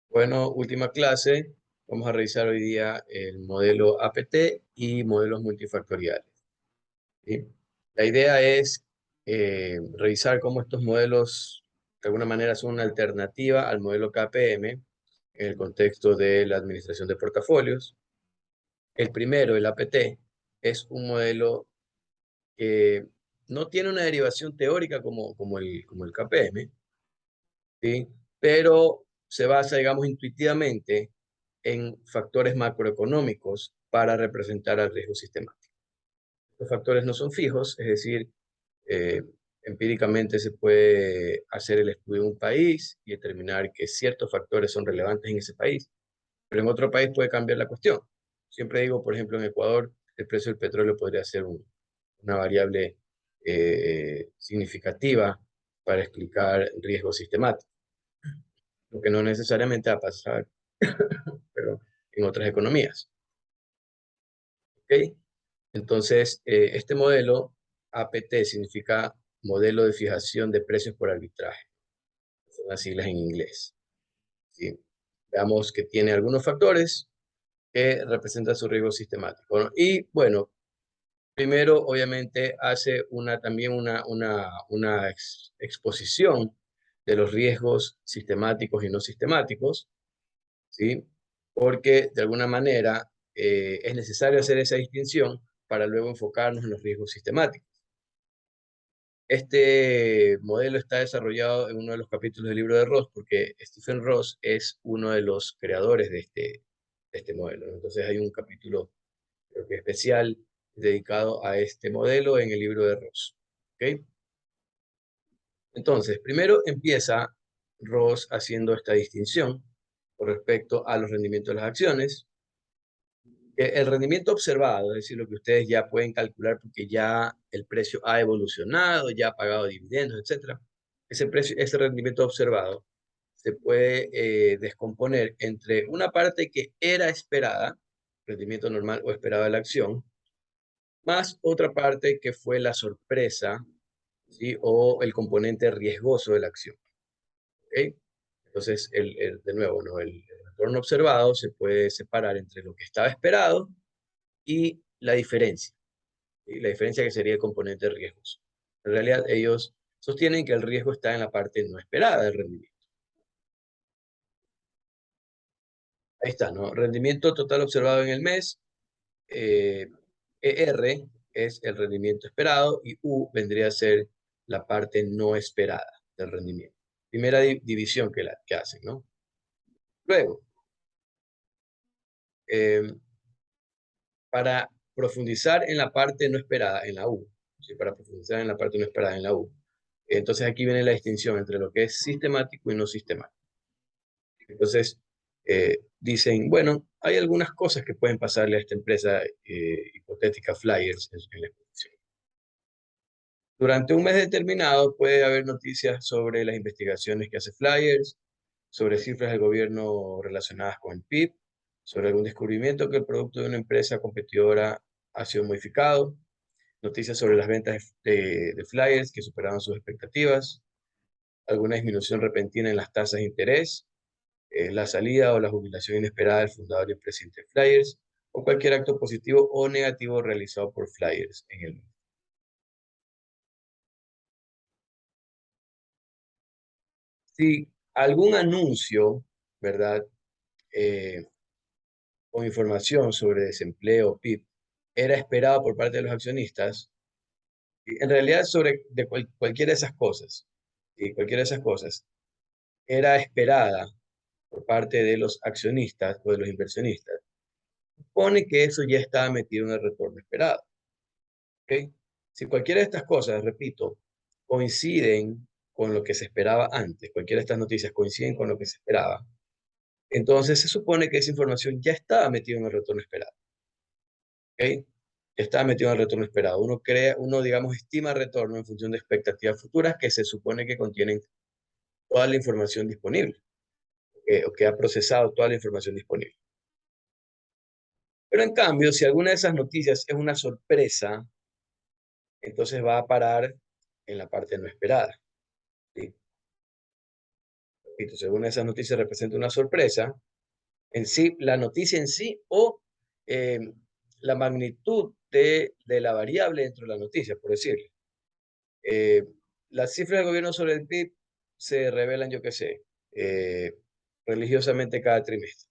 Bueno, última clase. Vamos a revisar hoy día el modelo APT y modelos multifactoriales, ¿sí? La idea es revisar cómo estos modelos de alguna manera son una alternativa al modelo KPM en el contexto de la administración de portafolios. El primero, el APT, es un modelo que no tiene una derivación teórica como el KPM, ¿sí? Pero se basa, digamos, intuitivamente en factores macroeconómicos para representar al riesgo sistemático. Los factores no son fijos, es decir, eh, empíricamente se puede hacer el estudio de un país y determinar que ciertos factores son relevantes en ese país, pero en otro país puede cambiar la cuestión. Siempre digo, por ejemplo, en Ecuador, el precio del petróleo podría ser una variable significativa para explicar riesgo sistemático, lo que no necesariamente va a pasar, pero en otras economías. ¿Ok? Entonces, este modelo APT significa modelo de fijación de precios por arbitraje. Son las siglas en inglés, ¿sí? Veamos que tiene algunos factores que representan su riesgo sistemático, ¿no? Y bueno, primero obviamente hace también una exposición de los riesgos sistemáticos y no sistemáticos, ¿sí? Porque de alguna manera es necesario hacer esa distinción para luego enfocarnos en los riesgos sistemáticos. Este modelo está desarrollado en uno de los capítulos del libro de Ross, porque Stephen Ross es uno de los creadores de este modelo, ¿no? Entonces hay un capítulo, creo que especial, dedicado a este modelo en el libro de Ross. ¿Ok? Entonces, primero empieza Ross haciendo esta distinción con respecto a los rendimientos de las acciones. El rendimiento observado, es decir, lo que ustedes ya pueden calcular porque ya el precio ha evolucionado, ya ha pagado dividendos, etcétera. Ese rendimiento observado se puede descomponer entre una parte que era esperada, rendimiento normal o esperado de la acción, más otra parte que fue la sorpresa, ¿sí? O el componente riesgoso de la acción. ¿Ok? Entonces, de nuevo, ¿no? El retorno observado se puede separar entre lo que estaba esperado y la diferencia. ¿Sí? La diferencia que sería el componente riesgoso. En realidad, ellos sostienen que el riesgo está en la parte no esperada del rendimiento. Ahí está, ¿no? Rendimiento total observado en el mes. eh, ER es el rendimiento esperado y U vendría a ser la parte no esperada del rendimiento. Primera división que hacen, ¿no? Luego, eh, para profundizar en la parte no esperada, en la U, ¿sí? Para profundizar en la parte no esperada, en la U. Entonces aquí viene la distinción entre lo que es sistemático y no sistemático. Entonces, dicen, bueno, hay algunas cosas que pueden pasarle a esta empresa hipotética Flyers en la exposición. Durante un mes determinado puede haber noticias sobre las investigaciones que hace Flyers, sobre cifras del gobierno relacionadas con el PIB, sobre algún descubrimiento que el producto de una empresa competidora ha sido modificado, noticias sobre las ventas de Flyers que superaron sus expectativas, alguna disminución repentina en las tasas de interés, la salida o la jubilación inesperada del fundador y presidente de Flyers, o cualquier acto positivo o negativo realizado por Flyers en el mundo. Si algún anuncio, ¿verdad? Eh, con información sobre desempleo, PIB, era esperado por parte de los accionistas, y en realidad sobre cualquiera de esas cosas, y cualquiera de esas cosas, era esperada por parte de los accionistas o de los inversionistas, supone que eso ya estaba metido en el retorno esperado. ¿Ok? Si cualquiera de estas cosas, repito, coinciden con lo que se esperaba antes, cualquiera de estas noticias coinciden con lo que se esperaba, entonces se supone que esa información ya estaba metida en el retorno esperado. ¿Ok? Ya estaba metido en el retorno esperado. Uno, digamos, estima retorno en función de expectativas futuras que se supone que contienen toda la información disponible, o que ha procesado toda la información disponible. Pero en cambio, si alguna de esas noticias es una sorpresa, entonces va a parar en la parte no esperada, ¿sí? Entonces, una de esas noticias representa una sorpresa, en sí, la noticia en sí o eh, la magnitud de la variable dentro de la noticia, por decirlo. Eh, las cifras del gobierno sobre el PIB se revelan, yo qué sé, eh, religiosamente cada trimestre,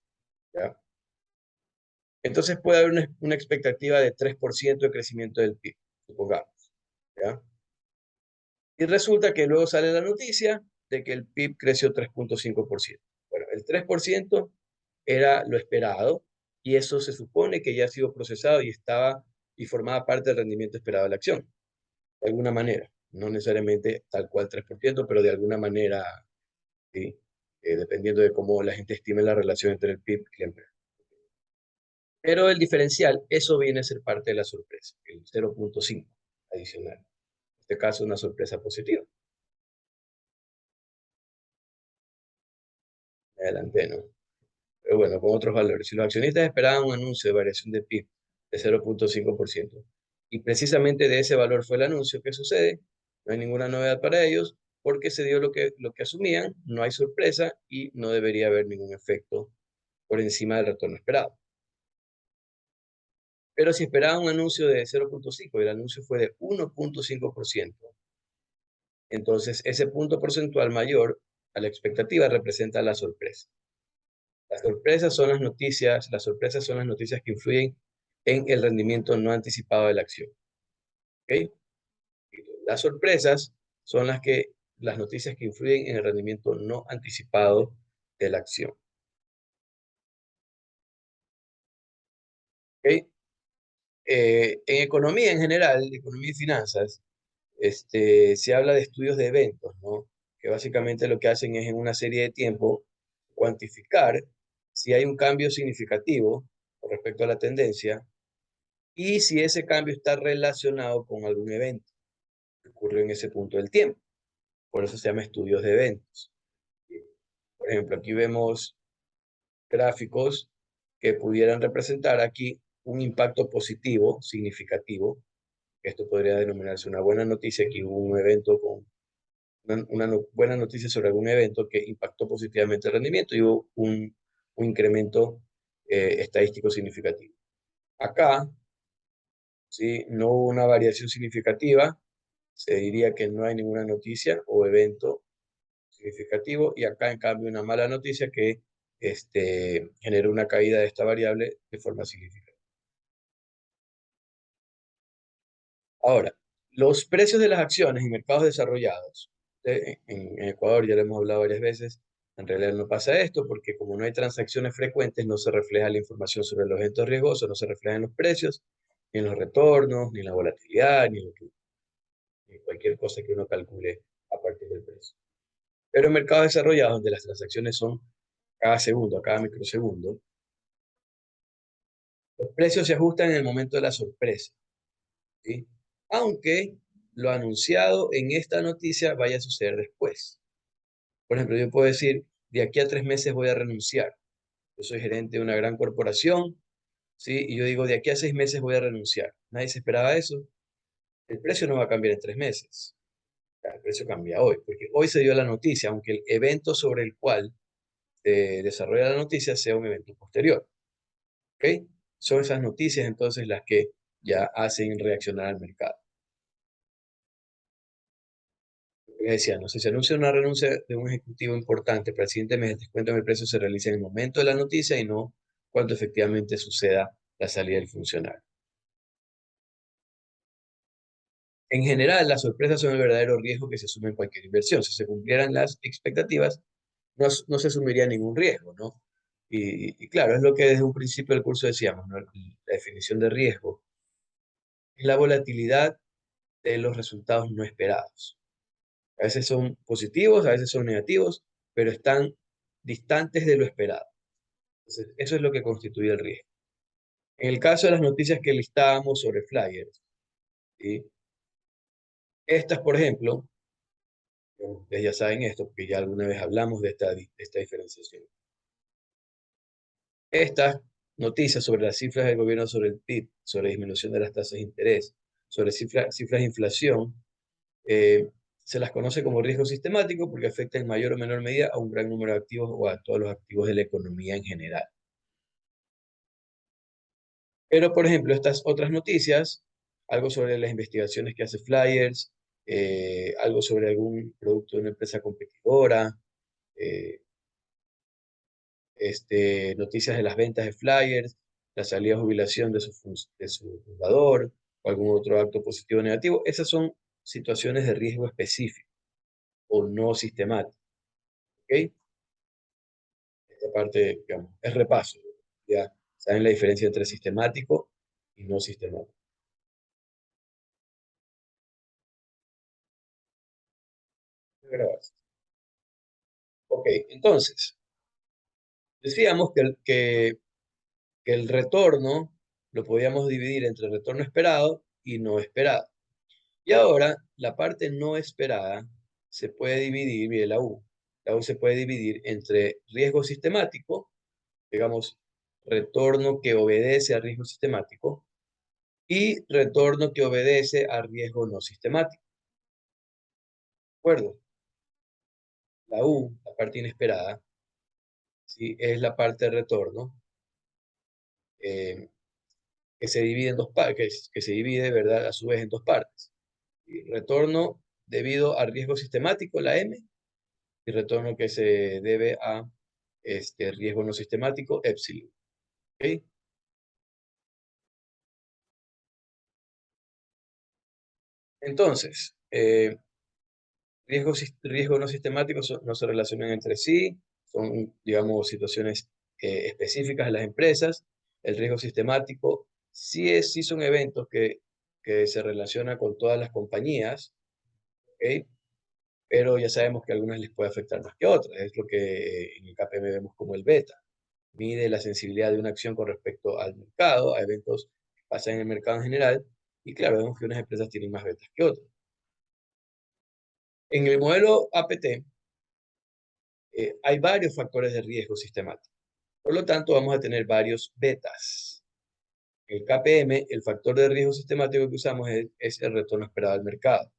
¿ya? Entonces puede haber una expectativa de 3% de crecimiento del PIB, supongamos, ¿ya? Y resulta que luego sale la noticia de que el PIB creció 3,5%. Bueno, el 3% era lo esperado y eso se supone que ya ha sido procesado y estaba y formaba parte del rendimiento esperado de la acción, de alguna manera. No necesariamente tal cual 3%, pero de alguna manera, ¿sí? Dependiendo de cómo la gente estime la relación entre el PIB y la empresa. Pero el diferencial, eso viene a ser parte de la sorpresa, el 0,5 adicional. En este caso, una sorpresa positiva. Adelante, ¿no? Pero bueno, con otros valores. Si los accionistas esperaban un anuncio de variación de PIB de 0,5% y precisamente de ese valor fue el anuncio, ¿qué sucede? No hay ninguna novedad para ellos porque se dio lo que asumían, no hay sorpresa y no debería haber ningún efecto por encima del retorno esperado. Pero si esperaban un anuncio de 0,5 y el anuncio fue de 1,5%, entonces ese punto porcentual mayor a la expectativa representa la sorpresa. Las sorpresas son las noticias que influyen en el rendimiento no anticipado de la acción. ¿Ok? Las sorpresas son las noticias que influyen en el rendimiento no anticipado de la acción. ¿Ok? En economía en general, economía y finanzas, se habla de estudios de eventos, ¿no? Que básicamente lo que hacen es en una serie de tiempo cuantificar si hay un cambio significativo con respecto a la tendencia y si ese cambio está relacionado con algún evento que ocurrió en ese punto del tiempo. Por eso se llama estudios de eventos. Por ejemplo, aquí vemos gráficos que pudieran representar aquí un impacto positivo significativo. Esto podría denominarse una buena noticia, que hubo un evento con buena noticia sobre algún evento que impactó positivamente el rendimiento y hubo un incremento estadístico significativo. Acá, ¿sí? No hubo una variación significativa, se diría que no hay ninguna noticia o evento significativo, y acá en cambio una mala noticia que genera una caída de esta variable de forma significativa. Ahora, los precios de las acciones en mercados desarrollados, en Ecuador ya lo hemos hablado varias veces, en realidad no pasa esto porque como no hay transacciones frecuentes, no se refleja la información sobre los eventos riesgosos, no se refleja en los precios, ni en los retornos, ni en la volatilidad, ni cualquier cosa que uno calcule a partir del precio. Pero en mercados desarrollados, donde las transacciones son cada segundo, a cada microsegundo, los precios se ajustan en el momento de la sorpresa, ¿sí? Aunque lo anunciado en esta noticia vaya a suceder después. Por ejemplo, yo puedo decir, de aquí a 3 meses voy a renunciar. Yo soy gerente de una gran corporación, ¿sí? Y yo digo, de aquí a 6 meses voy a renunciar. Nadie se esperaba eso. El precio no va a cambiar en 3 meses. El precio cambia hoy, porque hoy se dio la noticia, aunque el evento sobre el cual se desarrolla la noticia sea un evento posterior. ¿Ok? Son esas noticias entonces las que ya hacen reaccionar al mercado. Decía, no sé, se anuncia una renuncia de un ejecutivo importante para el siguiente mes, el descuento en el precio se realiza en el momento de la noticia y no cuando efectivamente suceda la salida del funcionario. En general, las sorpresas son el verdadero riesgo que se asume en cualquier inversión. Si se cumplieran las expectativas, no se asumiría ningún riesgo, ¿no? Y claro, es lo que desde un principio del curso decíamos, ¿no? La definición de riesgo es la volatilidad de los resultados no esperados. A veces son positivos, a veces son negativos, pero están distantes de lo esperado. Entonces, eso es lo que constituye el riesgo. En el caso de las noticias que listábamos sobre flyers, ¿sí? Estas, por ejemplo, ustedes ya saben esto, porque ya alguna vez hablamos de esta diferenciación. Estas noticias sobre las cifras del gobierno sobre el PIB, sobre disminución de las tasas de interés, sobre cifras de inflación, Se las conoce como riesgo sistemático porque afecta en mayor o menor medida a un gran número de activos o a todos los activos de la economía en general. Pero, por ejemplo, estas otras noticias, algo sobre las investigaciones que hace Flyers, algo sobre algún producto de una empresa competidora, eh, noticias de las ventas de Flyers, la salida de jubilación de su fundador o algún otro acto positivo o negativo, esas son situaciones de riesgo específico o no sistemático. ¿Ok? Esta parte, digamos, es repaso. Ya saben la diferencia entre sistemático y no sistemático. Ok, entonces, decíamos que el retorno lo podíamos dividir entre retorno esperado y no esperado. Y ahora, la parte no esperada se puede dividir, mire la U. La U se puede dividir entre riesgo sistemático, digamos, retorno que obedece a riesgo sistemático, y retorno que obedece a riesgo no sistemático. ¿De acuerdo? La U, la parte inesperada, ¿sí? Es la parte de retorno eh, que se divide en dos partes, que se divide, ¿verdad? A su vez en dos partes. Y retorno debido a riesgo sistemático, la M, y retorno que se debe a riesgo no sistemático, epsilon. ¿Ok? Entonces, riesgo no sistemáticos no se relacionan entre sí, son, digamos, situaciones específicas de las empresas. El riesgo sistemático sí son eventos que se relacionan con todas las compañías, ¿ok? Pero ya sabemos que a algunas les puede afectar más que a otras. Es lo que en el KPM vemos como el beta. Mide la sensibilidad de una acción con respecto al mercado, a eventos que pasan en el mercado en general, y claro, vemos que unas empresas tienen más betas que otras. En el modelo APT hay varios factores de riesgo sistemático. Por lo tanto, vamos a tener varios betas. En el KPM, el factor de riesgo sistemático que usamos es el retorno esperado al mercado.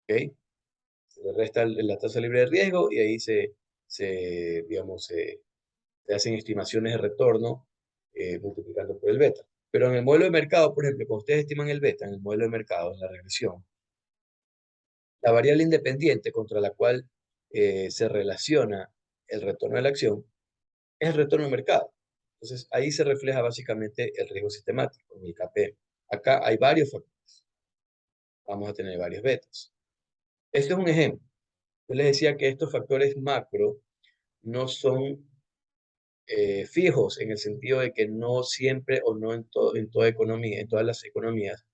¿Ok? Se le resta la tasa libre de riesgo y ahí digamos, se hacen estimaciones de retorno multiplicando por el beta. Pero en el modelo de mercado, por ejemplo, cuando ustedes estiman el beta en el modelo de mercado, en la regresión, la variable independiente contra la cual se relaciona el retorno de la acción es el retorno de mercado. Entonces, ahí se refleja básicamente el riesgo sistemático en el KPM. Acá hay varios factores. Vamos a tener varios betas. Este es un ejemplo. Yo les decía que estos factores macro no son fijos en el sentido de que no siempre o no en toda economía, en todas las economías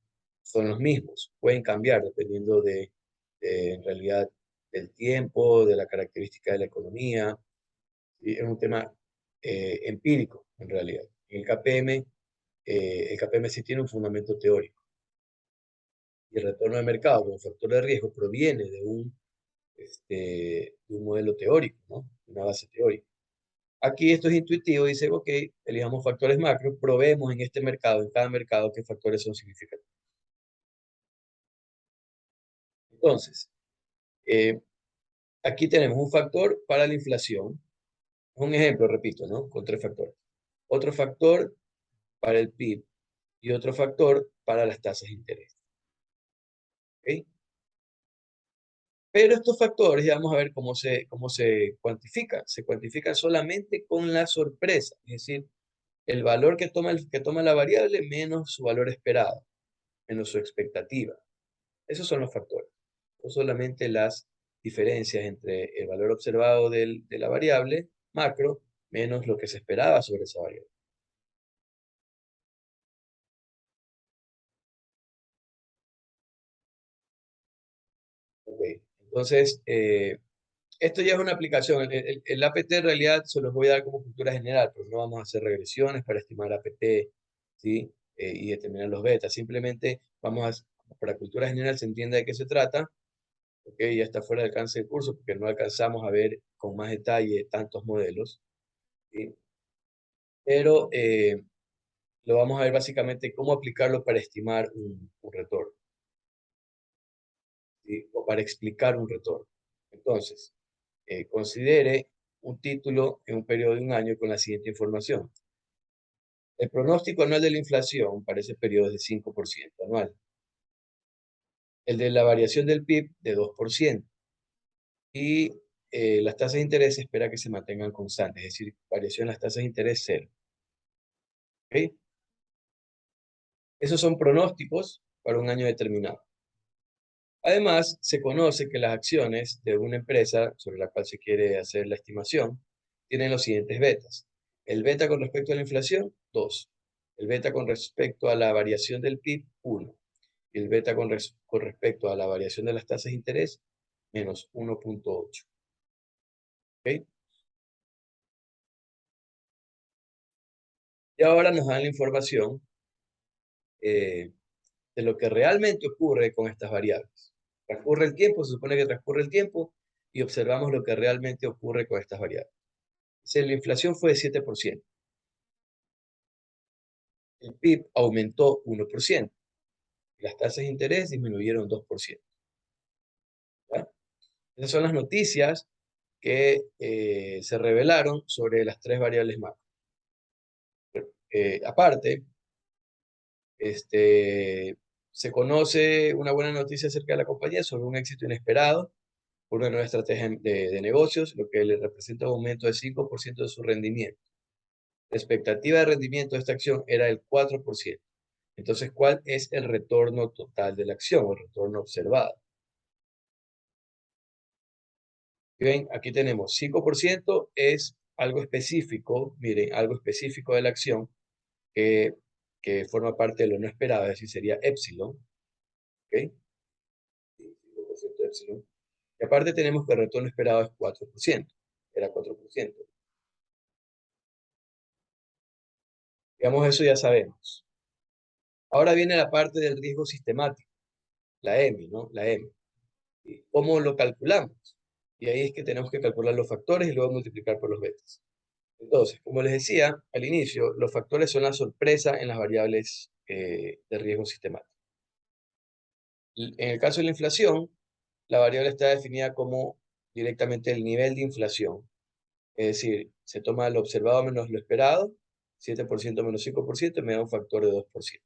son los mismos. Pueden cambiar dependiendo en realidad del tiempo, de la característica de la economía. ¿Sí? Es un tema empírico en realidad. En el KPM sí tiene un fundamento teórico. Y el retorno de mercado como factor de riesgo proviene de un modelo teórico, ¿no? Una base teórica. Aquí esto es intuitivo, dice, ok, elijamos factores macro, probemos en este mercado, en cada mercado, qué factores son significativos. Entonces, eh, aquí tenemos un factor para la inflación, un ejemplo, repito, ¿no? Con tres factores. Otro factor para el PIB y otro factor para las tasas de interés. ¿Ok? Pero estos factores, ya vamos a ver cómo se cuantifican. Se cuantifican solamente con la sorpresa, es decir, el valor que toma la variable menos su valor esperado, menos su expectativa. Esos son los factores. No solamente las diferencias entre el valor observado de la variable macro menos lo que se esperaba sobre esa variable. Ok. Entonces, esto ya es una aplicación. El APT en realidad se los voy a dar como cultura general, pero no vamos a hacer regresiones para estimar APT, ¿sí? Y determinar los betas. Simplemente para cultura general se entiende de qué se trata. Ok, ya está fuera de alcance del curso porque no alcanzamos a ver con más detalle tantos modelos, ¿sí? Pero lo vamos a ver básicamente cómo aplicarlo para estimar un retorno. ¿sí? O para explicar un retorno. Entonces, considere un título en un periodo de un año con la siguiente información. El pronóstico anual de la inflación para ese periodo es de 5% anual. El de la variación del PIB de 2%. Y las tasas de interés se espera que se mantengan constantes, es decir, variación en las tasas de interés cero. ¿Ok? Esos son pronósticos para un año determinado. Además, se conoce que las acciones de una empresa sobre la cual se quiere hacer la estimación tienen los siguientes betas. El beta con respecto a la inflación, 2. El beta con respecto a la variación del PIB, 1. Y el beta con respecto a la variación de las tasas de interés, menos 1.8. ¿Ok? Y ahora nos dan la información de lo que realmente ocurre con estas variables. Transcurre el tiempo, se supone que transcurre el tiempo y observamos lo que realmente ocurre con estas variables. Si la inflación fue de 7%, el PIB aumentó 1%, y las tasas de interés disminuyeron 2%. ¿Ya? Esas son las noticias que se revelaron sobre las tres variables macro. Aparte, se conoce una buena noticia acerca de la compañía sobre un éxito inesperado por una nueva estrategia de negocios, lo que le representa un aumento de 5% de su rendimiento. La expectativa de rendimiento de esta acción era del 4%. Entonces, ¿cuál es el retorno total de la acción o el retorno observado? Y ven, aquí tenemos 5% es algo específico, miren, algo específico de la acción que, que forma parte de lo no esperado, es decir, sería epsilon, ¿ok? 5% epsilon. Y aparte tenemos que el retorno esperado es 4%, era 4%. Digamos, eso ya sabemos. Ahora viene la parte del riesgo sistemático, la M, ¿no? La M. ¿Y cómo lo calculamos? Y ahí es que tenemos que calcular los factores y luego multiplicar por los betas. Entonces, como les decía al inicio, los factores son la sorpresa en las variables de riesgo sistemático. En el caso de la inflación, la variable está definida como directamente el nivel de inflación. Es decir, se toma lo observado menos lo esperado, 7% menos 5%, me da un factor de 2%.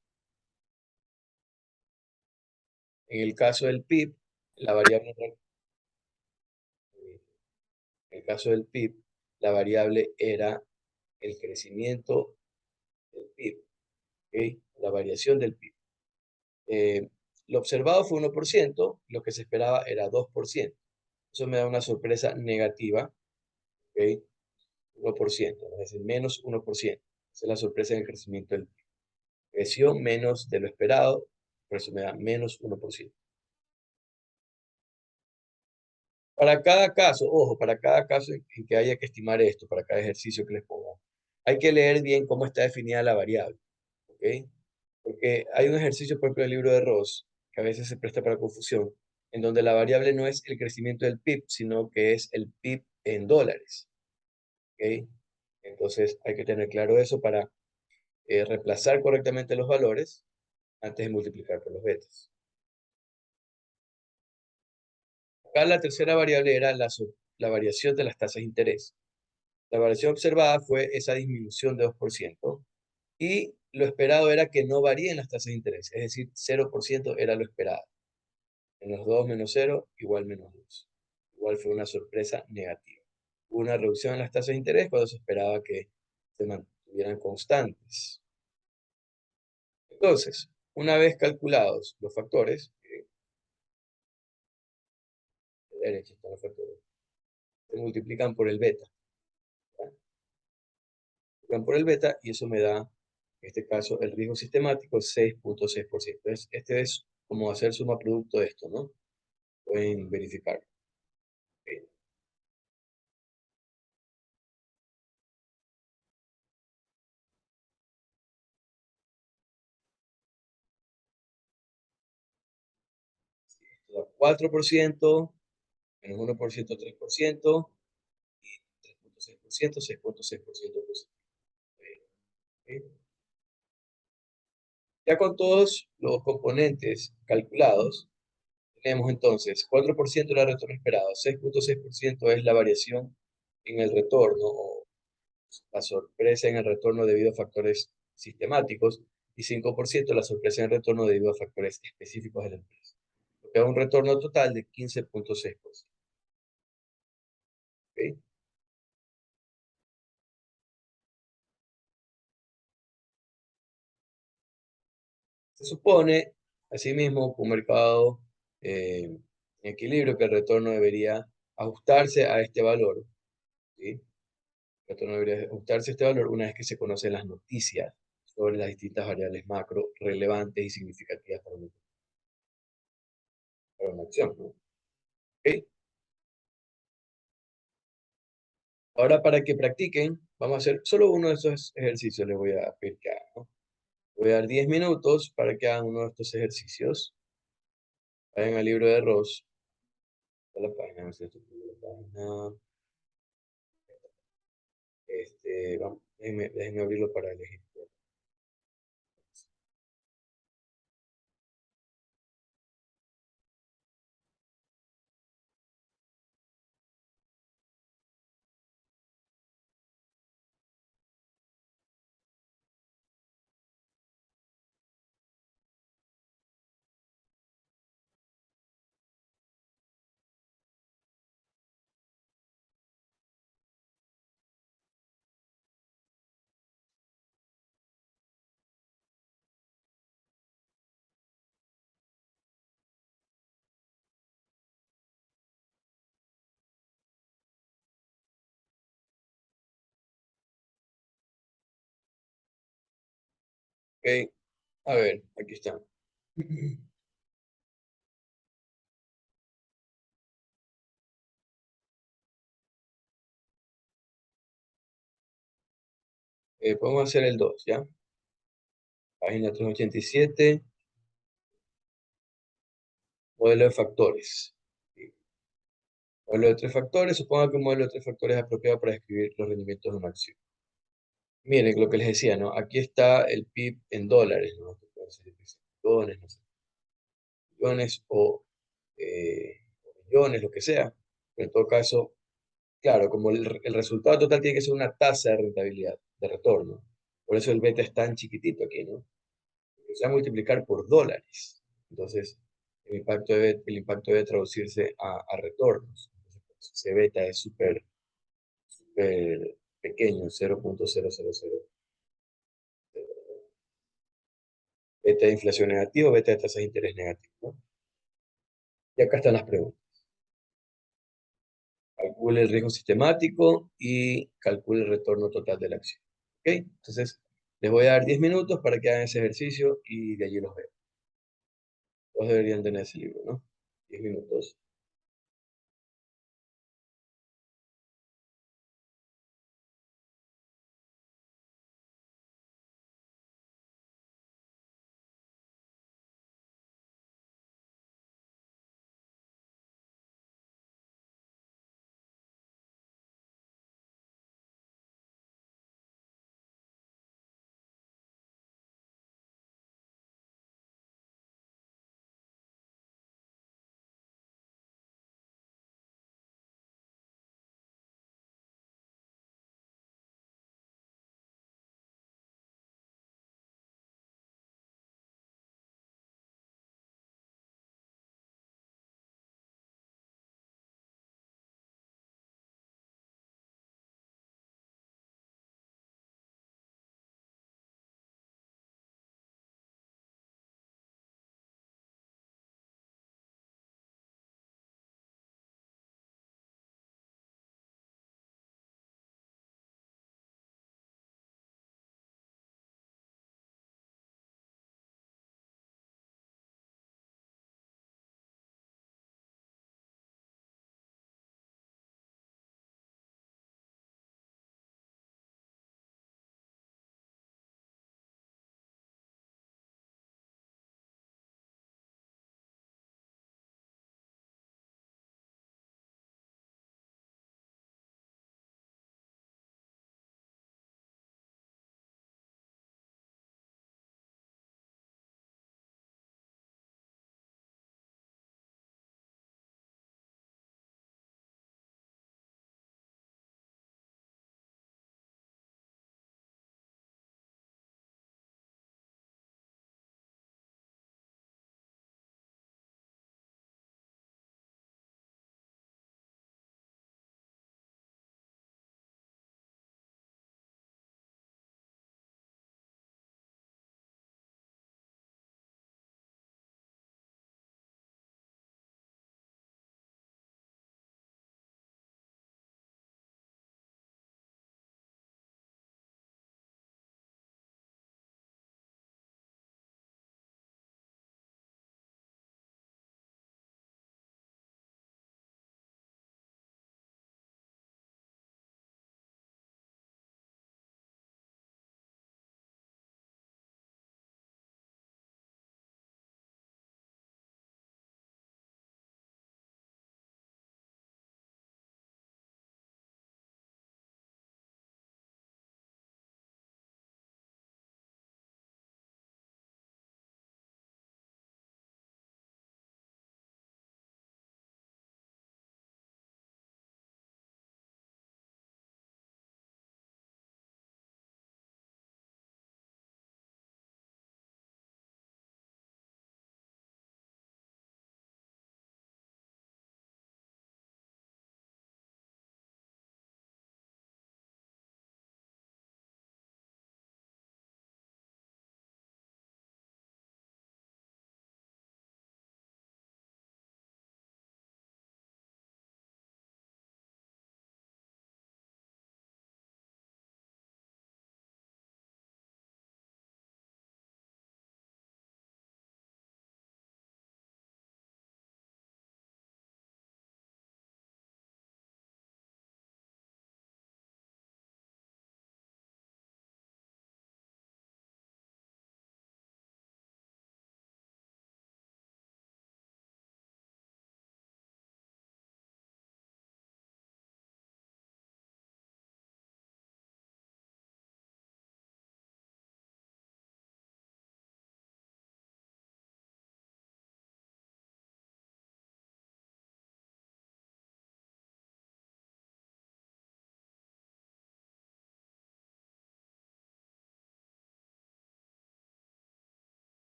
En el caso del PIB, la variable, en el caso del PIB, la variable era el crecimiento del PIB, ¿ok? La variación del PIB. Lo observado fue 1%, lo que se esperaba era 2%. Eso me da una sorpresa negativa, ¿ok? 1%, es decir, menos 1%. Esa es la sorpresa en el crecimiento del PIB. Creció menos de lo esperado, por eso me da menos 1%. Para cada caso, ojo, para cada caso en que haya que estimar esto, para cada ejercicio que les ponga, hay que leer bien cómo está definida la variable, ¿ok? Porque hay un ejercicio, por ejemplo, en el libro de Ross, que a veces se presta para confusión, en donde la variable no es el crecimiento del PIB, sino que es el PIB en dólares, ¿ok? Entonces hay que tener claro eso para reemplazar correctamente los valores antes de multiplicar por los betas. Acá la tercera variable era la variación de las tasas de interés. La variación observada fue esa disminución de 2% y lo esperado era que no varíen las tasas de interés, es decir, 0% era lo esperado. Menos 2 menos 0 igual menos 2. Igual fue una sorpresa negativa. Hubo una reducción en las tasas de interés cuando se esperaba que se mantuvieran constantes. Entonces, una vez calculados los factores, a la derecha están los factores, se multiplican por el beta. ¿Ya? Multiplican por el beta y eso me da, en este caso, el riesgo sistemático 6.6%. Entonces, este es como hacer suma producto de esto, ¿no? Pueden verificar. Ok. Esto da 4%, menos 1%, 3%, 3.6%, 6.6% positivo. ¿Ok? Ya con todos los componentes calculados, Tenemos entonces 4% era el retorno esperado, 6.6% es la variación en el retorno o la sorpresa en el retorno debido a factores sistemáticos y 5% la sorpresa en el retorno debido a factores específicos de la empresa. Lo que da un retorno total de 15.6%. ¿Ok? Se supone, asimismo, que un mercado en equilibrio, que el retorno debería ajustarse a este valor. ¿Sí? El retorno debería ajustarse a este valor una vez que se conocen las noticias sobre las distintas variables macro relevantes y significativas para una acción, ¿no? ¿Ok? Ahora, para que practiquen, vamos a hacer solo uno de esos ejercicios. Les voy a pedir que hagan, ¿no? Voy a dar 10 minutos para que hagan uno de estos ejercicios. Vayan al libro de Ross, a la página, a ver si esto es la página. Déjenme abrirlo para elegir. Ok, a ver, aquí está. Podemos hacer el 2, ¿ya? Página 387, modelo de factores. Sí. Modelo de tres factores, suponga que un modelo de tres factores es apropiado para describir los rendimientos de una acción. Miren lo que les decía, ¿no? Aquí está el PIB en dólares, ¿no? Esto puede ser millones, no sé, millones o millones, lo que sea. Pero en todo caso, claro, como el resultado total tiene que ser una tasa de rentabilidad, de retorno. Por eso el beta es tan chiquitito aquí, ¿no? Porque se va a multiplicar por dólares. Entonces, el impacto debe traducirse a retornos. Entonces, pues, ese beta es súper pequeño, 0.000. Beta de inflación negativo, beta de tasas de interés negativo, ¿no? Y acá están las preguntas. Calcule el riesgo sistemático y calcule el retorno total de la acción. ¿Ok? Entonces, les voy a dar 10 minutos para que hagan ese ejercicio y de allí los veo. Todos deberían tener ese libro, ¿no? 10 minutos.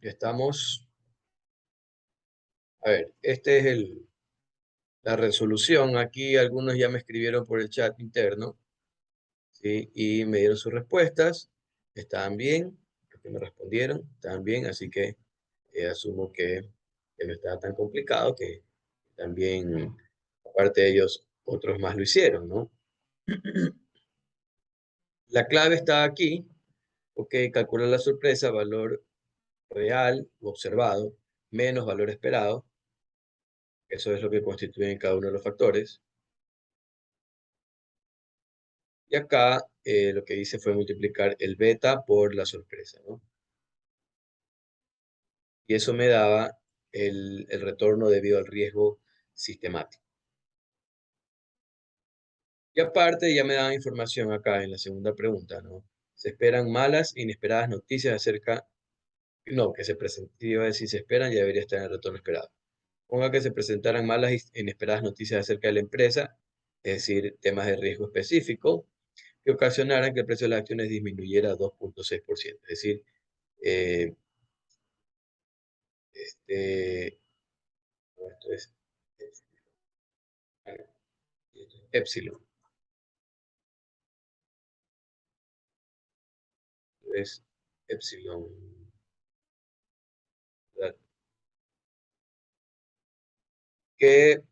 Ya estamos. A ver, este es la resolución. Aquí algunos ya me escribieron por el chat interno, ¿sí? Y me dieron sus respuestas. Estaban bien, los que me respondieron, estaban bien, así que asumo que no estaba tan complicado, que también, aparte de ellos, otros más lo hicieron, ¿no? La clave está aquí, ok, calcular la sorpresa, valor real o observado, menos valor esperado. Eso es lo que constituye cada uno de los factores. Y acá lo que hice fue multiplicar el beta por la sorpresa, ¿no? Y eso me daba el retorno debido al riesgo sistemático. Y aparte ya me daba información acá en la segunda pregunta, ¿no? Se esperan malas, inesperadas noticias acerca, no, que se presenten, iba a decir se esperan, ya debería estar en el retorno esperado. Ponga que se presentaran malas, inesperadas noticias acerca de la empresa, es decir, temas de riesgo específico, que ocasionaran que el precio de las acciones disminuyera 2,6%. Es decir, eh, este, no, esto es epsilon, es epsilon, ¿verdad? Que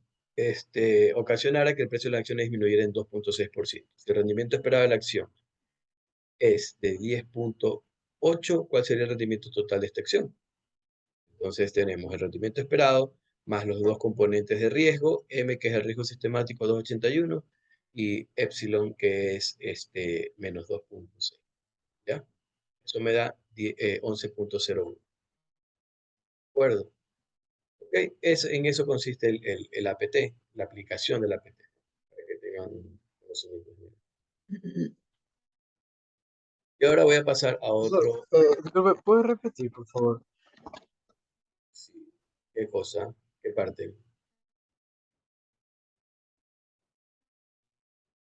ocasionara que el precio de la acción disminuyera en 2,6%. Si el rendimiento esperado de la acción es de 10,8, ¿cuál sería el rendimiento total de esta acción? Entonces tenemos el rendimiento esperado más los dos componentes de riesgo, M que es el riesgo sistemático 2,81 y epsilon que es menos 2,6. ¿Ya? Eso me da 11,01. ¿De acuerdo? ¿Ok? En eso consiste el APT, la aplicación del APT, para que tengan conocimiento. Y ahora voy a pasar a otro. Disculpe, ¿puedes repetir, por favor? Sí, ¿qué cosa? ¿Qué parte?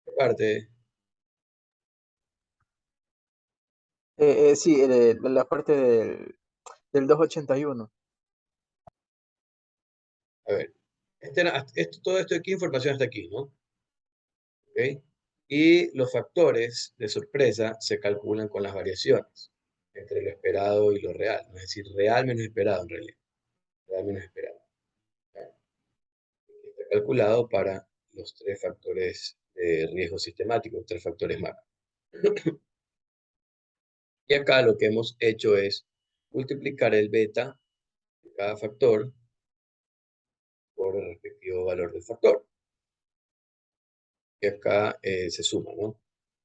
¿Qué parte? Sí, la parte del 281. A ver, todo esto aquí, información hasta aquí, ¿no? ¿Ok? Y los factores de sorpresa se calculan con las variaciones entre lo esperado y lo real, ¿no? Es decir, real menos esperado en realidad, real menos esperado. ¿Ya? Está calculado para los tres factores de riesgo sistemático, tres factores macro. Y acá lo que hemos hecho es multiplicar el beta de cada factor por el respectivo valor del factor. Y acá se suma, ¿no?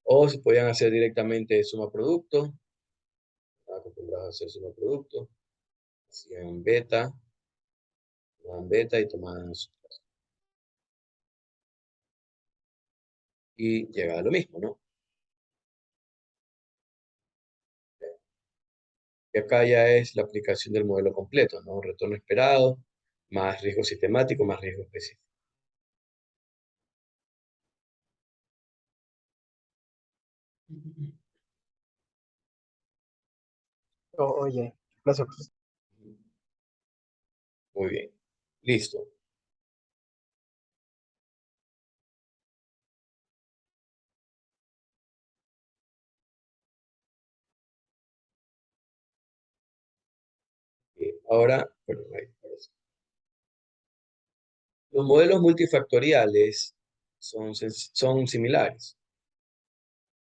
O se podían hacer directamente suma producto, están acostumbrados a hacer suma producto, hacían beta, tomaban beta y tomaban y llegaba a lo mismo, ¿no? Y acá ya es la aplicación del modelo completo, ¿no? Retorno esperado, más riesgo sistemático, más riesgo específico. Oye, gracias. Muy bien. Listo. Ahora, bueno, ahora sí. Los modelos multifactoriales son similares.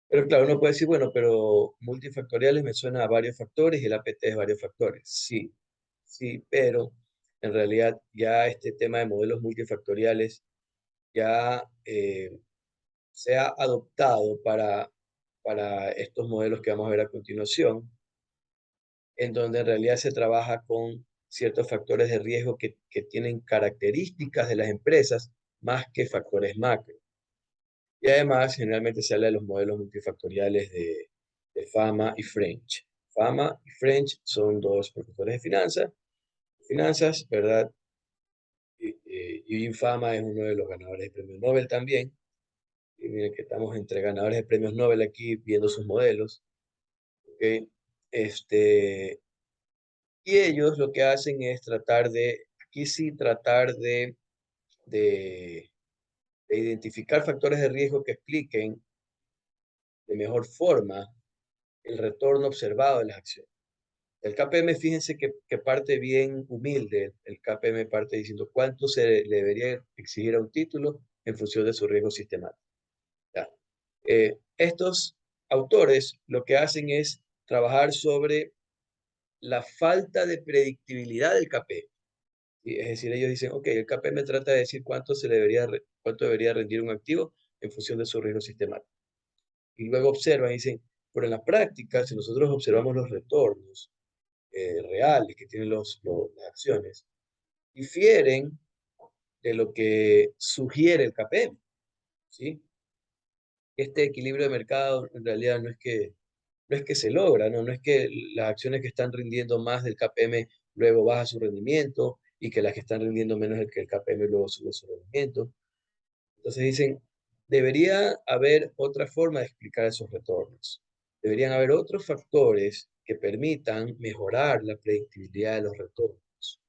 Pero claro, uno puede decir, bueno, pero multifactoriales me suena a varios factores y el APT es varios factores. Sí, sí, pero en realidad ya este tema de modelos multifactoriales ya se ha adoptado para estos modelos que vamos a ver a continuación, en donde en realidad se trabaja con ciertos factores de riesgo que tienen características de las empresas más que factores macro. Y además, generalmente se habla de los modelos multifactoriales de Fama y French. Fama y French son dos profesores de finanzas, ¿verdad? Y Fama es uno de los ganadores de premios Nobel también. Y miren que estamos entre ganadores de premios Nobel aquí viendo sus modelos. ¿Ok? Este, Y ellos lo que hacen es tratar de, aquí sí, tratar de, de identificar factores de riesgo que expliquen de mejor forma el retorno observado de las acciones. El KPM, fíjense que parte bien humilde. El KPM parte diciendo cuánto se le debería exigir a un título en función de su riesgo sistemático. ¿Ya? Estos autores lo que hacen es trabajar sobre la falta de predictibilidad del KPM. ¿Sí? Es decir, ellos dicen, ok, el KPM trata de decir cuánto debería rendir un activo en función de su riesgo sistemático. Y luego observan y dicen, pero en la práctica, si nosotros observamos los retornos reales que tienen las acciones, difieren de lo que sugiere el KPM, ¿sí? Este equilibrio de mercado en realidad no es que se logra, ¿no? No es que las acciones que están rindiendo más del KPM luego baja su rendimiento y que las que están rindiendo menos que el KPM luego sube su rendimiento. Entonces dicen, debería haber otra forma de explicar esos retornos. Deberían haber otros factores que permitan mejorar la predictibilidad de los retornos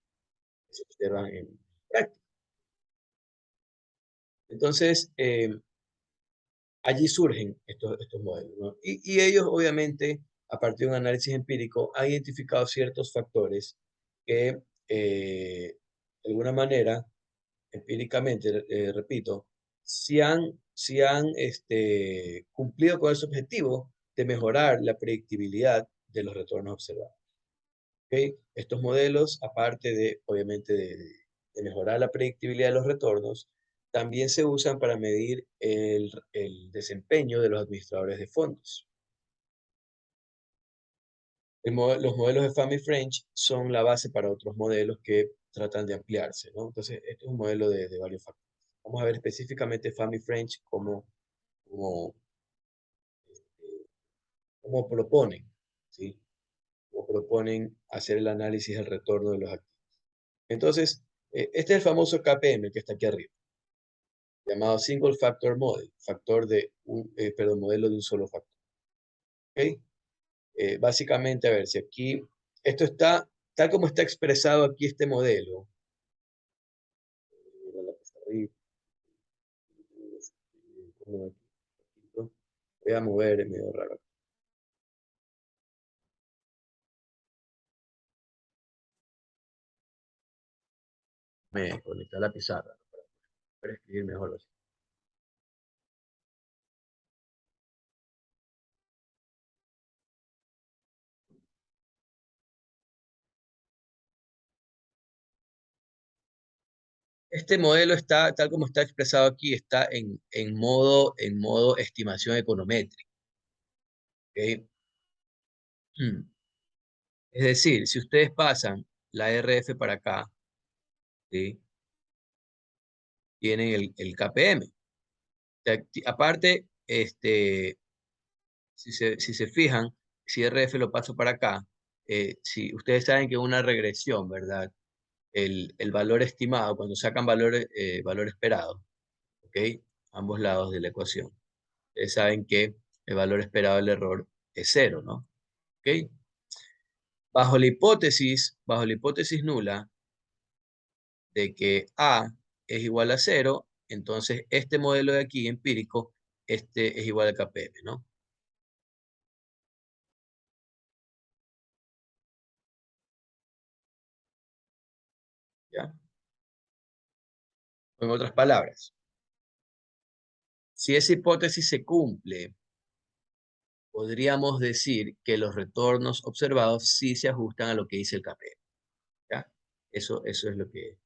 que se observan en práctica. Entonces, allí surgen estos modelos, ¿no? Y ellos, obviamente, a partir de un análisis empírico, han identificado ciertos factores que, de alguna manera, empíricamente, repito, si han cumplido con ese objetivo de mejorar la predictibilidad de los retornos observados. ¿Ok? Estos modelos, aparte de, obviamente, de mejorar la predictibilidad de los retornos, también se usan para medir el desempeño de los administradores de fondos. Los modelos de Fami French son la base para otros modelos que tratan de ampliarse, ¿no? Entonces, este es un modelo de varios factores. Vamos a ver específicamente Fami French cómo, este, cómo proponen, ¿sí? Cómo proponen hacer el análisis del retorno de los activos. Entonces, este es el famoso KPM que está aquí arriba, llamado Single Factor Model, modelo de un solo factor. ¿Ok? Básicamente, a ver, si aquí, esto está, tal como está expresado aquí este modelo, voy a mover, es medio raro. Me conecté a la pizarra, ¿no? Para escribir mejor así. Este modelo está, tal como está expresado aquí, está en modo estimación econométrica. ¿Ok? Es decir, si ustedes pasan la RF para acá, ¿sí? Tienen el KPM. Aparte, si se fijan, si RF lo paso para acá, si ustedes saben que una regresión, ¿verdad? El valor estimado, cuando sacan valor esperado, ¿ok? Ambos lados de la ecuación. Ustedes saben que el valor esperado del error es cero, ¿no? ¿Ok? Bajo la hipótesis nula de que A es igual a cero, entonces este modelo de aquí, empírico, este es igual a KPM, ¿no? ¿Ya? En otras palabras, si esa hipótesis se cumple, podríamos decir que los retornos observados sí se ajustan a lo que dice el KPM, ¿ya? Eso es lo que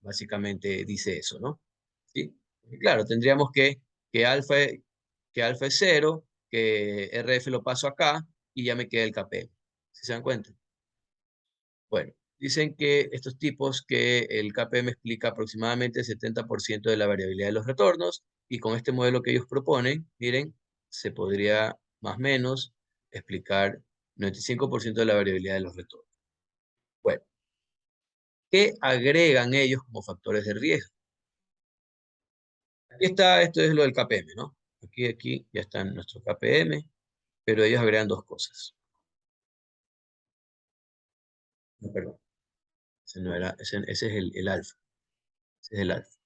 básicamente dice eso, ¿no? ¿Sí? Y claro, tendríamos que alfa, que alfa es cero, que RF lo paso acá y ya me queda el KPM. ¿Sí se dan cuenta? Bueno, dicen que estos tipos que el KPM explica aproximadamente el 70% de la variabilidad de los retornos y con este modelo que ellos proponen, miren, se podría más o menos explicar 95% de la variabilidad de los retornos. Bueno, ¿qué agregan ellos como factores de riesgo? Aquí está, esto es lo del KPM, ¿no? Aquí ya están nuestros KPM, pero ellos agregan dos cosas. No, perdón. Ese no era, ese es el alfa. Ese es el alfa.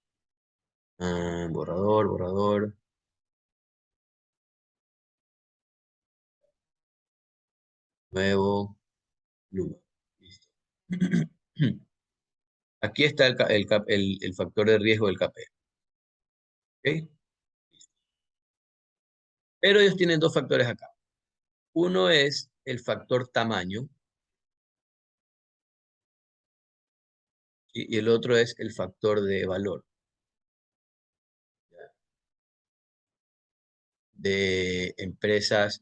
Borrador, borrador. Nuevo. Luma. Listo. Aquí está el factor de riesgo del KP. ¿Ok? Pero ellos tienen dos factores acá. Uno es el factor tamaño y el otro es el factor de valor de empresas.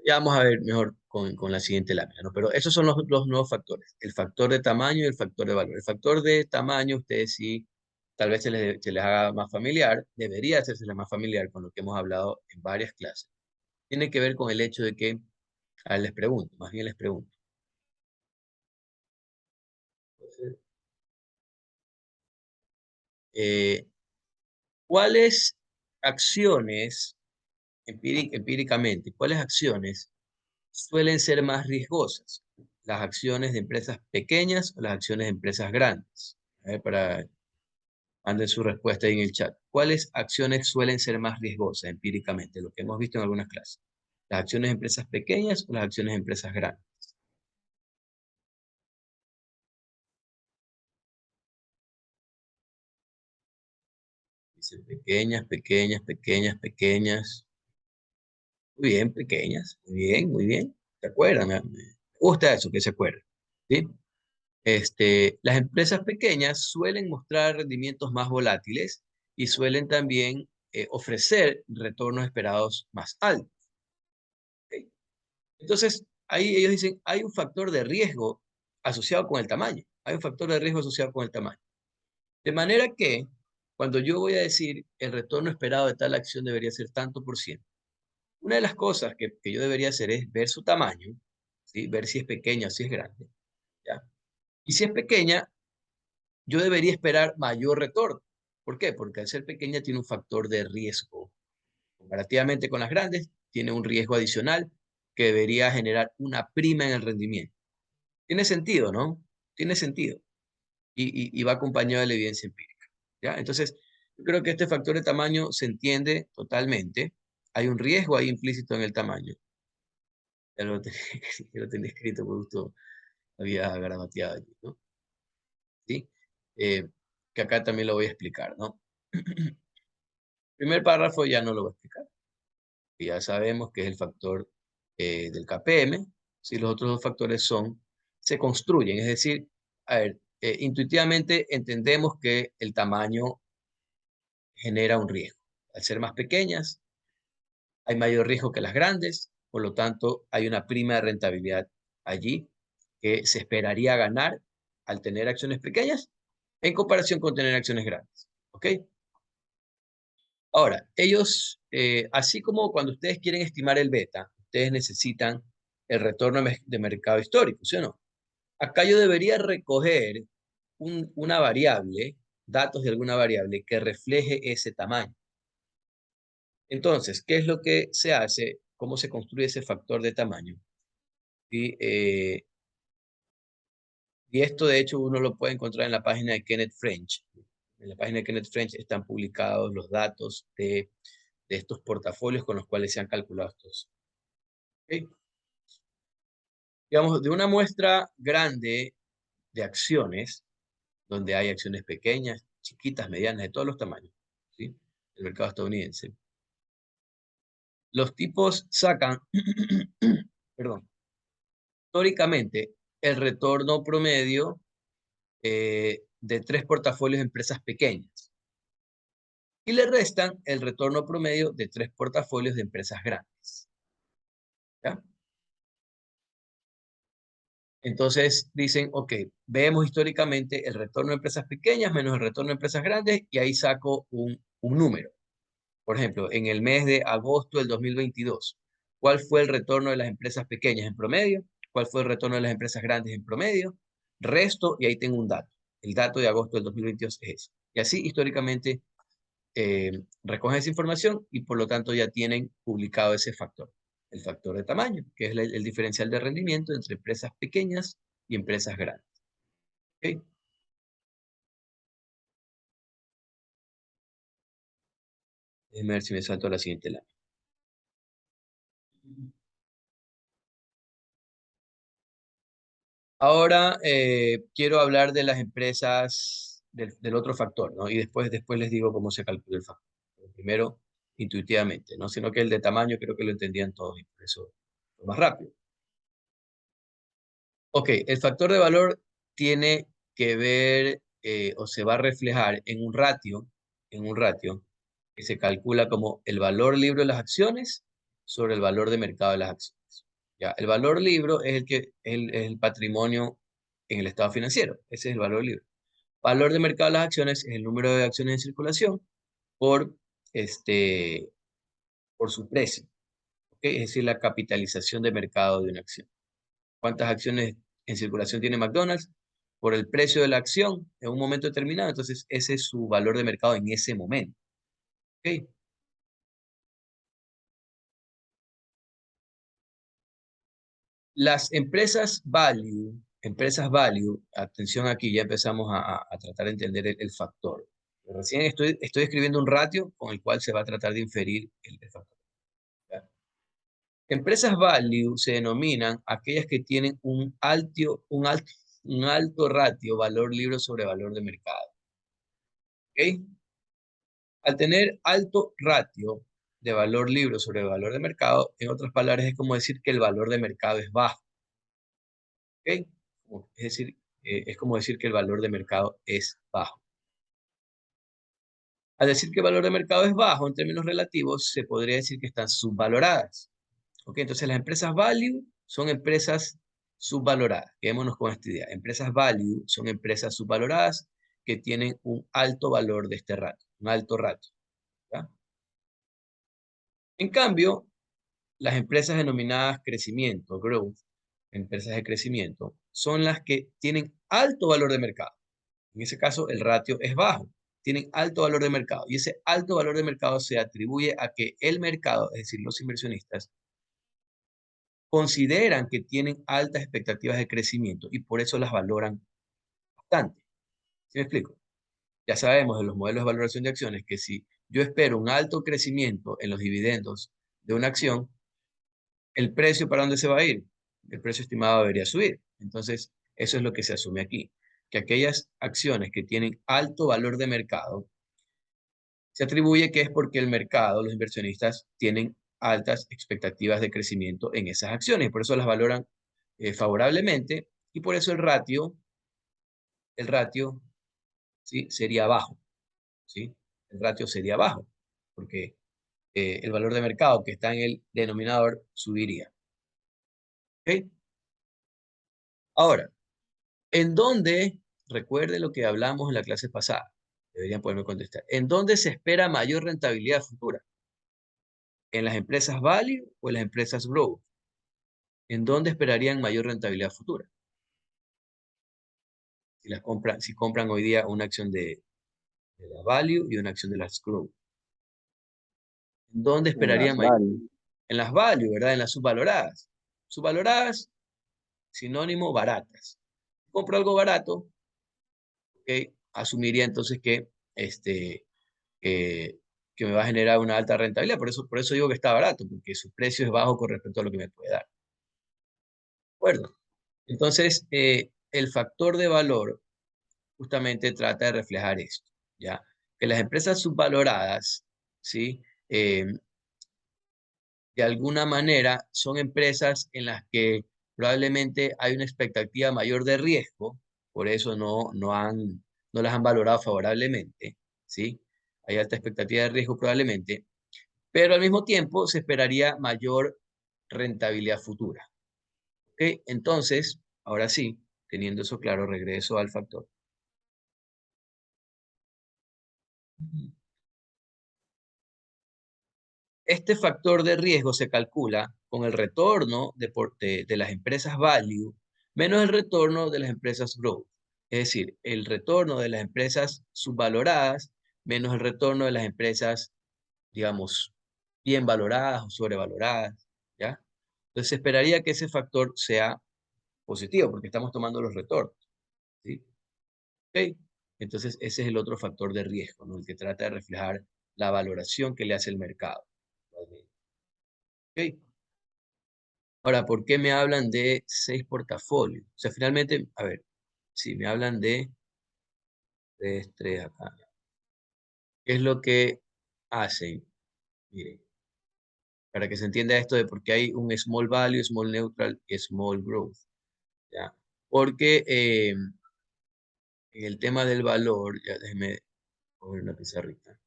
Ya vamos a ver mejor con la siguiente lámina, ¿no? Pero esos son los nuevos factores. El factor de tamaño y el factor de valor. El factor de tamaño, ustedes sí, tal vez se les haga más familiar, debería hacerse más familiar con lo que hemos hablado en varias clases. Tiene que ver con el hecho de que, les pregunto, más bien les pregunto. Eh, ¿Cuáles acciones, empíricamente, cuáles acciones suelen ser más riesgosas? ¿Las acciones de empresas pequeñas o las acciones de empresas grandes? A ver, manden su respuesta ahí en el chat. ¿Cuáles acciones suelen ser más riesgosas empíricamente? Lo que hemos visto en algunas clases. ¿Las acciones de empresas pequeñas o las acciones de empresas grandes? Dicen pequeñas, pequeñas, pequeñas, pequeñas. Muy bien, pequeñas. Muy bien, muy bien. ¿Se acuerdan? Me gusta eso, que se acuerden. ¿Sí? Las empresas pequeñas suelen mostrar rendimientos más volátiles y suelen también ofrecer retornos esperados más altos. ¿Ok? Entonces, ahí ellos dicen, hay un factor de riesgo asociado con el tamaño. Hay un factor de riesgo asociado con el tamaño. De manera que, cuando yo voy a decir el retorno esperado de tal acción debería ser tanto por ciento, una de las cosas que yo debería hacer es ver su tamaño, ¿sí? Ver si es pequeña o si es grande, ¿ya? Y si es pequeña, yo debería esperar mayor retorno. ¿Por qué? Porque al ser pequeña tiene un factor de riesgo. Comparativamente con las grandes, tiene un riesgo adicional que debería generar una prima en el rendimiento. Tiene sentido, ¿no? Tiene sentido. Y va acompañado de la evidencia empírica. ¿Ya? Entonces, yo creo que este factor de tamaño se entiende totalmente. Hay un riesgo ahí implícito en el tamaño. Ya lo, ya lo tenía escrito, por gusto había gramateado allí, ¿no? ¿Sí? Que acá también lo voy a explicar, ¿no? Primer párrafo ya no lo voy a explicar. Ya sabemos que es el factor del KPM. Si los otros dos factores se construyen, es decir, a ver, intuitivamente entendemos que el tamaño genera un riesgo. Al ser más pequeñas, hay mayor riesgo que las grandes, por lo tanto, hay una prima de rentabilidad allí que se esperaría ganar al tener acciones pequeñas en comparación con tener acciones grandes. ¿Ok? Ahora, ellos, así como cuando ustedes quieren estimar el beta, ustedes necesitan el retorno de mercado histórico, ¿sí o no? Acá yo debería recoger una variable, datos de alguna variable que refleje ese tamaño. Entonces, ¿qué es lo que se hace? ¿Cómo se construye ese factor de tamaño? Y esto, de hecho, uno lo puede encontrar en la página de Kenneth French. En la página de Kenneth French están publicados los datos de estos portafolios con los cuales se han calculado estos. ¿Okay? Digamos, de una muestra grande de acciones, donde hay acciones pequeñas, chiquitas, medianas, de todos los tamaños, ¿sí? El mercado estadounidense. Los tipos sacan, perdón, históricamente, el retorno promedio de 3 portafolios de empresas pequeñas y le restan el retorno promedio de 3 portafolios de empresas grandes. ¿Ya? Entonces dicen, ok, vemos históricamente el retorno de empresas pequeñas menos el retorno de empresas grandes y ahí saco un número. Por ejemplo, en el mes de agosto del 2022, ¿cuál fue el retorno de las empresas pequeñas en promedio? ¿Cuál fue el retorno de las empresas grandes en promedio? Resto, y ahí tengo un dato. El dato de agosto del 2022 es ese. Y así históricamente recogen esa información y por lo tanto ya tienen publicado ese factor. el factor de tamaño, que es el diferencial de rendimiento entre empresas pequeñas y empresas grandes. ¿Ok? Déjenme ver si me salto a la siguiente lámina. Ahora quiero hablar de las empresas del otro factor, ¿no? Y después les digo cómo se calcula el factor. Pero primero, intuitivamente, ¿no? Sino que el de tamaño creo que lo entendían todos y por eso fue más rápido. Ok, el factor de valor tiene que ver o se va a reflejar en un ratio que se calcula como el valor libro de las acciones sobre el valor de mercado de las acciones. Ya, el valor libro es el patrimonio en el estado financiero. Ese es el valor libro. Valor de mercado de las acciones es el número de acciones en circulación por, este, por su precio. ¿Ok? Es decir, la capitalización de mercado de una acción. ¿Cuántas acciones en circulación tiene McDonald's? Por el precio de la acción en un momento determinado. Entonces, ese es su valor de mercado en ese momento. ¿Ok? Las empresas value, atención aquí, ya empezamos a tratar de entender el factor. Recién estoy escribiendo un ratio con el cual se va a tratar de inferir el factor. ¿Ya? Empresas value se denominan aquellas que tienen un alto ratio valor libre sobre valor de mercado. ¿Ok? Al tener alto ratio de valor libre sobre el valor de mercado, en otras palabras, es como decir que el valor de mercado es bajo. ¿Ok? Es decir, es como decir que el valor de mercado es bajo. Al decir que el valor de mercado es bajo en términos relativos, se podría decir que están subvaloradas. ¿Ok? Entonces, las empresas value son empresas subvaloradas. Quedémonos con esta idea. Empresas value son empresas subvaloradas que tienen un alto valor de este ratio, un alto ratio. ¿Ya? En cambio, las empresas denominadas crecimiento, growth, empresas de crecimiento, son las que tienen alto valor de mercado. En ese caso, el ratio es bajo. Tienen alto valor de mercado. Y ese alto valor de mercado se atribuye a que el mercado, es decir, los inversionistas, consideran que tienen altas expectativas de crecimiento y por eso las valoran bastante. ¿Sí me explico? Ya sabemos en los modelos de valoración de acciones que si yo espero un alto crecimiento en los dividendos de una acción, ¿el precio para dónde se va a ir? El precio estimado debería subir. Entonces, eso es lo que se asume aquí, que aquellas acciones que tienen alto valor de mercado, se atribuye que es porque el mercado, los inversionistas, tienen altas expectativas de crecimiento en esas acciones, por eso las valoran favorablemente y por eso el ratio ¿sí? Sería bajo, ¿sí? El ratio sería bajo, porque el valor de mercado que está en el denominador subiría. ¿Ok? Ahora, ¿en dónde, recuerde lo que hablamos en la clase pasada, deberían poderme contestar, ¿en dónde se espera mayor rentabilidad futura? ¿En las empresas value o en las empresas growth? ¿En dónde esperarían mayor rentabilidad futura? Si compran hoy día una acción de la value y una acción de las growth. ¿En dónde En esperarían las mayor? varios. En las value, ¿verdad? En las subvaloradas. Subvaloradas, sinónimo baratas. Compro algo barato, ¿ok? Asumiría entonces este, que, que me va a generar una alta rentabilidad. Por eso digo que está barato, porque su precio es bajo con respecto a lo que me puede dar. ¿De acuerdo? Entonces, el factor de valor justamente trata de reflejar esto, ¿ya? Que las empresas subvaloradas, ¿sí? De alguna manera son empresas en las que probablemente hay una expectativa mayor de riesgo, por eso no las han valorado favorablemente, ¿sí? Hay alta expectativa de riesgo probablemente, pero al mismo tiempo se esperaría mayor rentabilidad futura. ¿Ok? Entonces, ahora sí, teniendo eso claro, regreso al factor. Este factor de riesgo se calcula con el retorno de las empresas value menos el retorno de las empresas growth. Es decir, el retorno de las empresas subvaloradas menos el retorno de las empresas, digamos, bien valoradas o sobrevaloradas. ¿ya? Entonces, se esperaría que ese factor sea positivo, porque estamos tomando los retornos, ¿sí? ¿Ok? Entonces, ese es el otro factor de riesgo, ¿no? El que trata de reflejar la valoración que le hace el mercado. ¿Ok? Ahora, ¿por qué me hablan de 6 portafolios? O sea, finalmente, a ver, si me hablan de 3 acá. ¿Qué es lo que hacen? Miren, para que se entienda esto de por qué hay un small value, small neutral y small growth, ¿ya? Porque en el tema del valor, ya déjenme coger una pizarrita.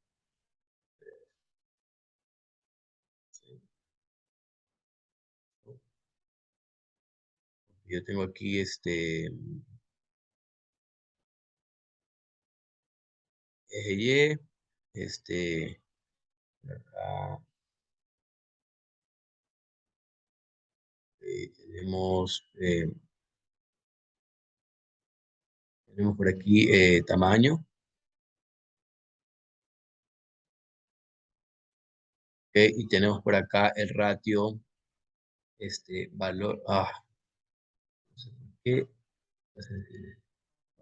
¿Sí? Yo tengo aquí eje Y, acá, tenemos por aquí tamaño, ¿ok? Y tenemos por acá el ratio, valor, no sé por qué,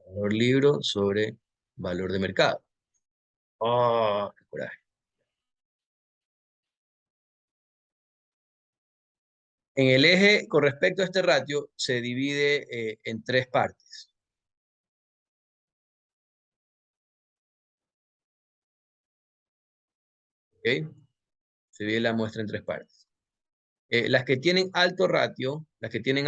valor libro sobre valor de mercado. Qué coraje. En el eje, con respecto a este ratio, se divide en 3 partes. ¿Ok? Se divide la muestra en 3 partes. Las que tienen alto ratio, las que tienen